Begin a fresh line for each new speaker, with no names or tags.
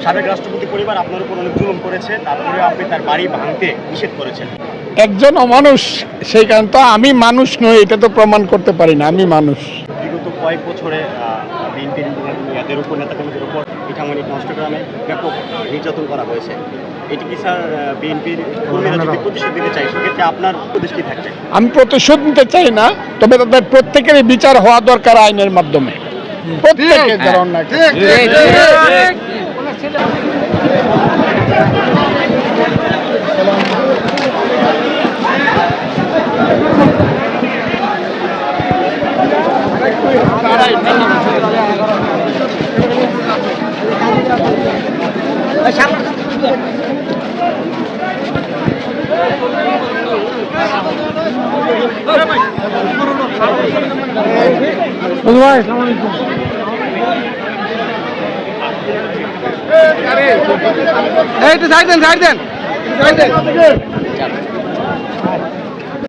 সাবেক রাষ্ট্রপতি পরিবার আপনার উপর অনেক জুলুম করেছে, তারপরে আপনি তার বাড়ি ভাঙতে নিষেধ করেছেন।
একজন অমানুষ, সেই কারণ তো আমি মানুষ নই, এটা তো প্রমাণ করতে পারি না আমি মানুষ।
বিগত কয়েক বছরে বিএনপির নেতাদের উপর নেতাকর্মীদের উপর পিঠামণি নষ্টগ্রামে ব্যাপক নির্যাতন করা হয়েছে। এটি কি স্যার বিএনপির কর্মীরা যদি প্রতিশোধ দিতে চায়, সেক্ষেত্রে আপনার উপদেশ কি থাকবে?
আমি প্রতিশোধ নিতে চাই না, তবে তাদের প্রত্যেকেরই বিচার হওয়া দরকার আইনের মাধ্যমে। প্রত্যেকের যারা অন্যায়
এই তো সাইড দেন